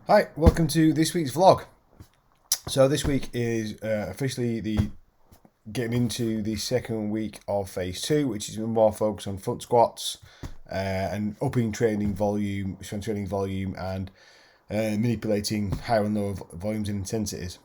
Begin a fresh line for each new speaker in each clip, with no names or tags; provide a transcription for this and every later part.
Hi, welcome to this week's vlog. So this week is officially the getting into the second week of phase 2, which is more focused on front squats and upping training volume, strength training volume, and manipulating higher and lower volumes and intensities.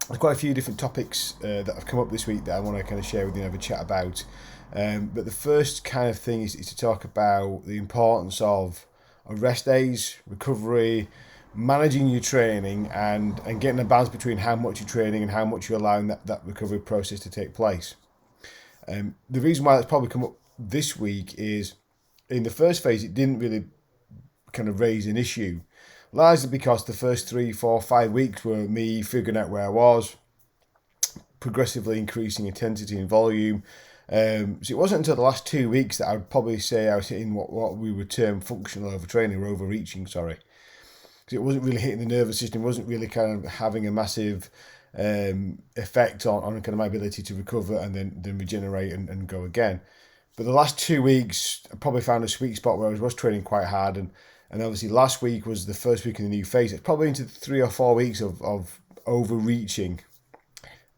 There's quite a few different topics that have come up this week that I want to kind of share with you and have a chat about. But the first kind of thing is to talk about the importance of rest days, recovery, managing your training, and getting a balance between how much you're training and how much you're allowing that recovery process to take place. The reason why that's probably come up this week is in the first phase it didn't really kind of raise an issue, largely because the first 3, 4, 5 weeks were me figuring out where I was, progressively increasing intensity and volume. So it wasn't until the last 2 weeks that I would probably say I was hitting what we would term functional overtraining or overreaching, sorry. Because it wasn't really hitting the nervous system, wasn't really kind of having a massive effect on kind of my ability to recover and then regenerate and go again. But the last 2 weeks, I probably found a sweet spot where I was training quite hard. And obviously last week was the first week in the new phase. It's probably into 3 or 4 weeks of overreaching.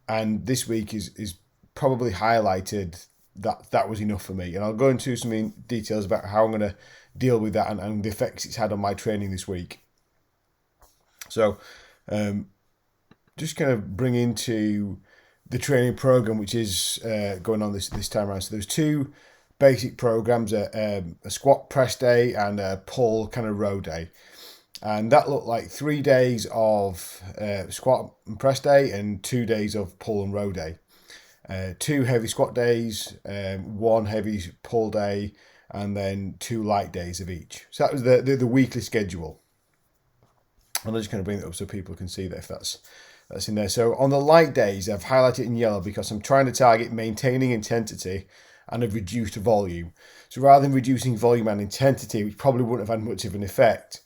And this week is probably highlighted that was enough for me. And I'll go into some details about how I'm going to deal with that and the effects it's had on my training this week. So just kind of bring into the training program, which is going on this time around. So there's 2 basic programs, a squat press day and a pull kind of row day. And that looked like 3 days of squat and press day and 2 days of pull and row day. 2 heavy squat days, 1 heavy pull day, and then 2 light days of each. So that was the weekly schedule. And I'm just going to bring it up so people can see that if that's in there. So on the light days, I've highlighted in yellow because I'm trying to target maintaining intensity and a reduced volume. So rather than reducing volume and intensity, which probably wouldn't have had much of an effect,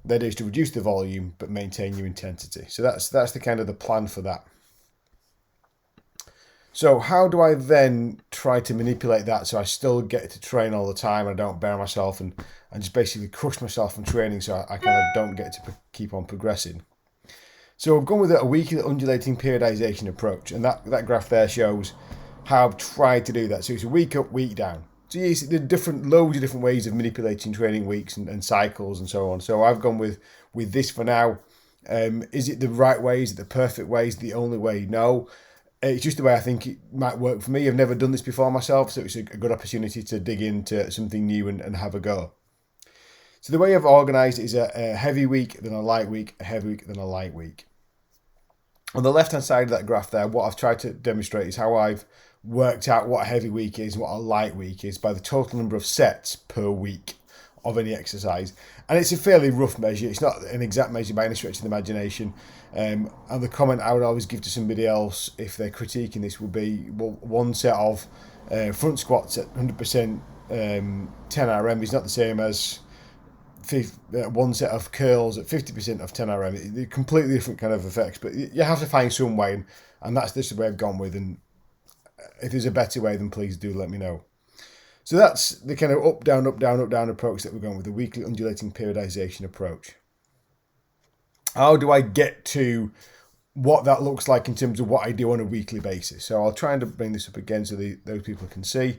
that is to reduce the volume but maintain your intensity. So that's the kind of the plan for that. So how do I then try to manipulate that so I still get to train all the time and I don't bear myself and just basically crush myself from training so I kind of don't get to keep on progressing? So I've gone with a weekly undulating periodization approach, and that graph there shows how I've tried to do that. So it's a week up, week down. So yes, there are loads of different ways of manipulating training weeks and cycles and so on. So I've gone with this for now. Is it the right way? Is it the perfect way? Is it the only way? No. It's just the way I think it might work for me. I've never done this before myself, so it's a good opportunity to dig into something new and have a go. So the way I've organised it is a heavy week, then a light week, a heavy week, then a light week. On the left-hand side of that graph there, what I've tried to demonstrate is how I've worked out what a heavy week is and what a light week is by the total number of sets per week of any exercise. And it's a fairly rough measure. It's not an exact measure by any stretch of the imagination. And the comment I would always give to somebody else if they're critiquing this would be, well, one set of front squats at 100% 10 RM is not the same as one set of curls at 50% of 10 RM. They're completely different kind of effects, but you have to find some way, and that's the way I've gone with. And if there's a better way, then please do let me know. So that's the kind of up, down, up, down, up, down approach that we're going with, the weekly undulating periodization approach. How do I get to what that looks like in terms of what I do on a weekly basis? So I'll try and bring this up again so those people can see.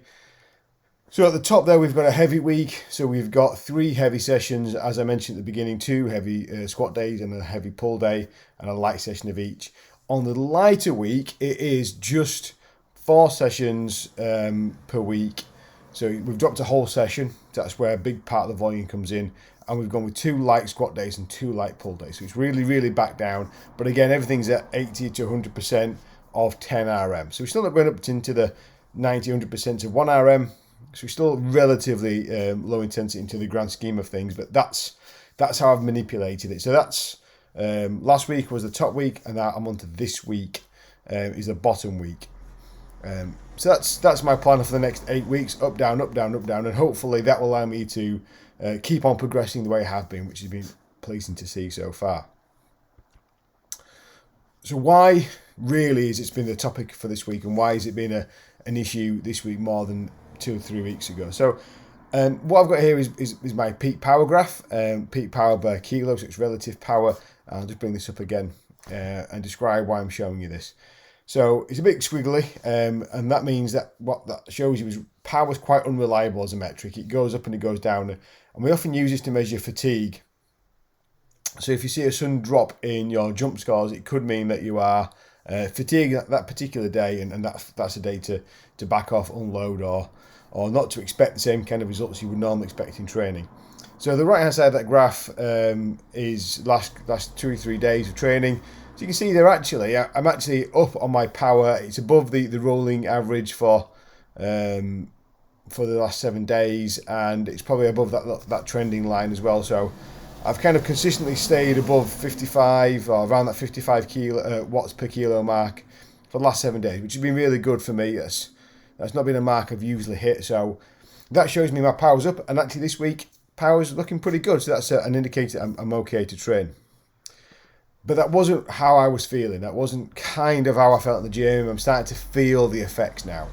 So at the top there, we've got a heavy week. So we've got 3 heavy sessions, as I mentioned at the beginning, 2 heavy squat days and a heavy pull day and a light session of each. On the lighter week, it is just 4 sessions per week. So we've dropped a whole session. That's where a big part of the volume comes in. And we've gone with 2 light squat days and 2 light pull days. So it's really, really back down. But again, everything's at 80 to 100% of 10 RM. So we're still not going up into the 90, 100% of 1 RM. So we're still relatively low intensity into the grand scheme of things. But that's how I've manipulated it. So that's last week was the top week. And now I'm on to this week is the bottom week. So that's my plan for the next 8 weeks, up, down, up, down, up, down, and hopefully that will allow me to keep on progressing the way I have been, which has been pleasing to see so far. So why really has it been the topic for this week, and why has it been an issue this week more than 2 or 3 weeks ago? So What I've got here is my peak power graph, peak power per kilo, so it's relative power. I'll just bring this up again and describe why I'm showing you this. So it's a bit squiggly, and that means that what that shows you is power is quite unreliable as a metric. It goes up and it goes down, and we often use this to measure fatigue. So if you see a sudden drop in your jump scores, it could mean that you are fatigued that particular day, and that's a day to back off, unload, or not to expect the same kind of results you would normally expect in training. So the right hand side of that graph is last 2 or 3 days of training. So you can see there I'm actually up on my power. It's above the rolling average for the last 7 days, and it's probably above that trending line as well. So I've kind of consistently stayed above 55 or around that 55 watts per kilo mark for the last 7 days, which has been really good for me. That's not been a mark I've usually hit, so that shows me my power's up. And actually this week, power's looking pretty good, so that's an indicator I'm okay to train. But that wasn't how I was feeling. That wasn't kind of how I felt in the gym. I'm starting to feel the effects now.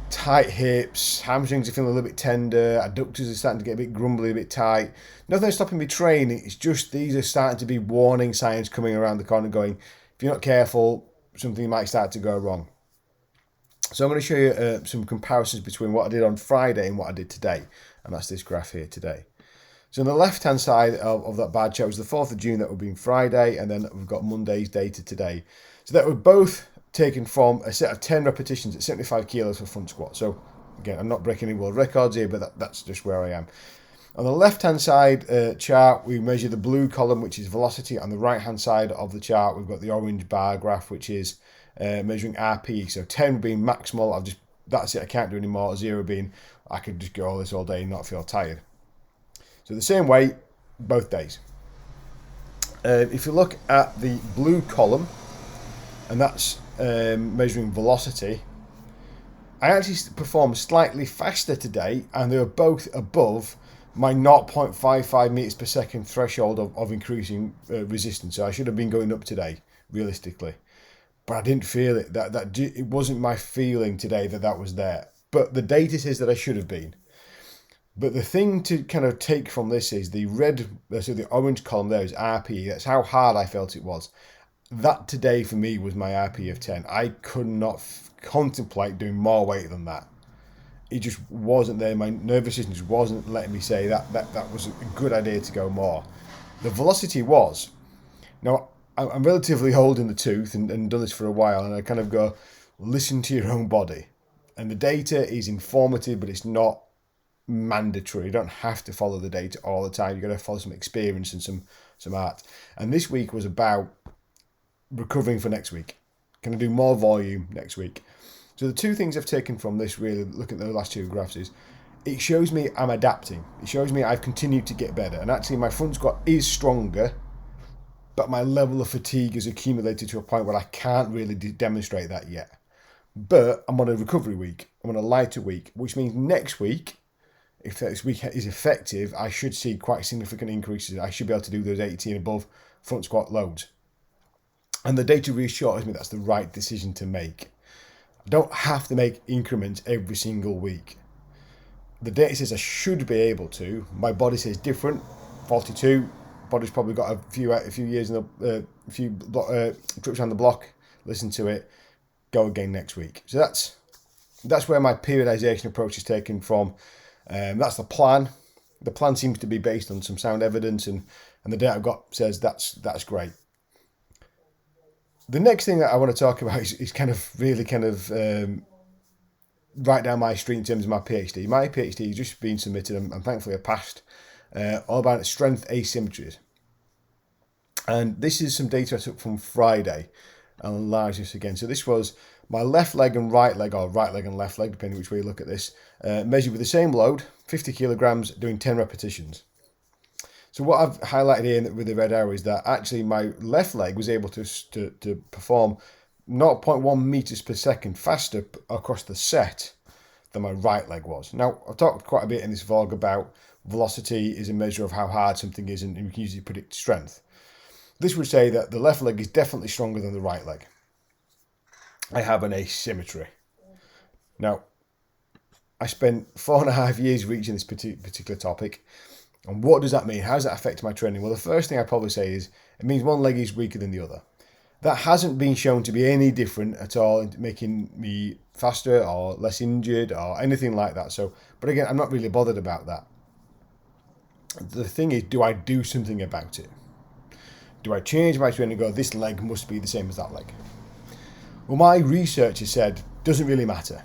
Tight hips, hamstrings are feeling a little bit tender, adductors are starting to get a bit grumbly, a bit tight. Nothing's stopping me training, it's just these are starting to be warning signs coming around the corner going, if you're not careful, something might start to go wrong. So I'm going to show you some comparisons between what I did on Friday and what I did today, and that's this graph here today. So on the left hand side of that bar chart was the 4th of June, that would be Friday, and then we've got Monday's data today. So that were both taken from a set of 10 repetitions at 75 kilos for front squat. So again, I'm not breaking any world records here, but that's just where I am. On the left hand side chart, we measure the blue column, which is velocity. On the right hand side of the chart, we've got the orange bar graph, which is measuring RPE. So 10 being maximal, that's it, I can't do any more. 0 being I could just go all this all day and not feel tired. So the same way, both days. If you look at the blue column, and that's measuring velocity, I actually performed slightly faster today, and they were both above my 0.55 meters per second threshold of increasing resistance. So I should have been going up today, realistically, but I didn't feel it. It wasn't my feeling today that was there. But the data says that I should have been. But the thing to kind of take from this is the orange column there is RPE. That's how hard I felt it was. That today for me was my RPE of 10. I could not contemplate doing more weight than that. It just wasn't there. My nervous system just wasn't letting me say that was a good idea to go more. The velocity was. Now, I'm relatively old in the tooth and done this for a while, and I kind of go, listen to your own body. And the data is informative, but it's not mandatory. You don't have to follow the data all the time. You've got to follow some experience and some art. And this week was about recovering for next week. Can I do more volume next week? So the two things I've taken from this, really looking at the last two graphs, is it shows me I'm adapting. It shows me I've continued to get better. And actually my front squat is stronger, but my level of fatigue has accumulated to a point where I can't really demonstrate that yet. But I'm on a recovery week. I'm on a lighter week, which means next week, if this week is effective, I should see quite significant increases. I should be able to do those 80 and above front squat loads. And the data reassures me that's the right decision to make. I don't have to make increments every single week. The data says I should be able to. My body says different. 42. Body's probably got a few years in a few trips around the block. Listen to it. Go again next week. So that's where my periodization approach is taken from. That's the plan. The plan seems to be based on some sound evidence, and the data I've got says that's great. The next thing that I want to talk about is kind of right down my street in terms of my PhD. My PhD has just been submitted, and thankfully I passed, all about strength asymmetries. And this is some data I took from Friday. I'll enlarge this again. So this was my left leg and right leg, or right leg and left leg, depending which way you look at this, measured with the same load, 50 kilograms, doing 10 repetitions. So what I've highlighted here with the red arrow is that actually my left leg was able to perform 0.1 meters per second faster across the set than my right leg was. Now, I've talked quite a bit in this vlog about velocity is a measure of how hard something is, and you can usually predict strength. This would say that the left leg is definitely stronger than the right leg. I have an asymmetry. Now, I spent 4.5 years reaching this particular topic. And what does that mean? How does that affect my training? Well, the first thing I'd probably say is it means one leg is weaker than the other. That hasn't been shown to be any different at all in making me faster or less injured or anything like that. So, but again, I'm not really bothered about that. The thing is, do I do something about it? Do I change my training and go, this leg must be the same as that leg? Well, my research has said doesn't really matter.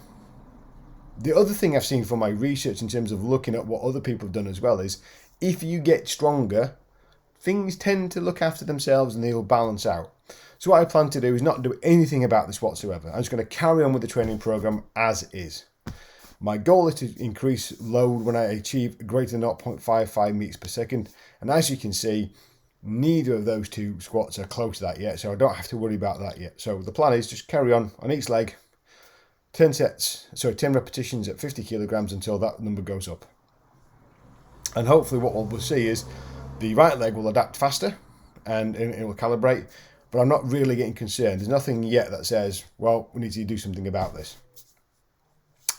The other thing I've seen from my research in terms of looking at what other people have done as well is if you get stronger, things tend to look after themselves and they'll balance out. So what I plan to do is not do anything about this whatsoever. I'm just going to carry on with the training program as is. My goal is to increase load when I achieve greater than 0.55 meters per second. And as you can see, neither of those two squats are close to that yet. So I don't have to worry about that yet. So the plan is just carry on each leg, 10 repetitions at 50 kilograms until that number goes up. And hopefully what we'll see is the right leg will adapt faster and it will calibrate. But I'm not really getting concerned. There's nothing yet that says, well, we need to do something about this.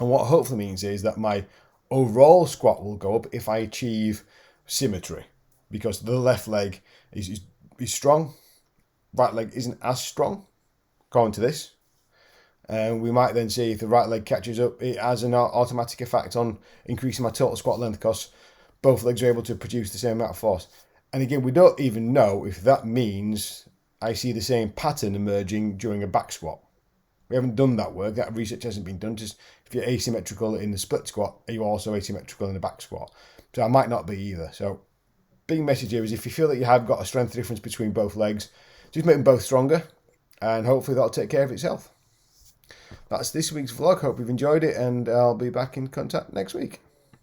And what hopefully means is that my overall squat will go up if I achieve symmetry, because the left leg is strong, right leg isn't as strong, according to this. And we might then see if the right leg catches up, it has an automatic effect on increasing my total squat length because both legs are able to produce the same amount of force. And again, we don't even know if that means I see the same pattern emerging during a back squat. We haven't done that work. That research hasn't been done. Just if you're asymmetrical in the split squat, are you also asymmetrical in the back squat? So I might not be either. So big message here is if you feel that you have got a strength difference between both legs, just make them both stronger and hopefully that'll take care of itself. That's this week's vlog. Hope you've enjoyed it and I'll be back in contact next week.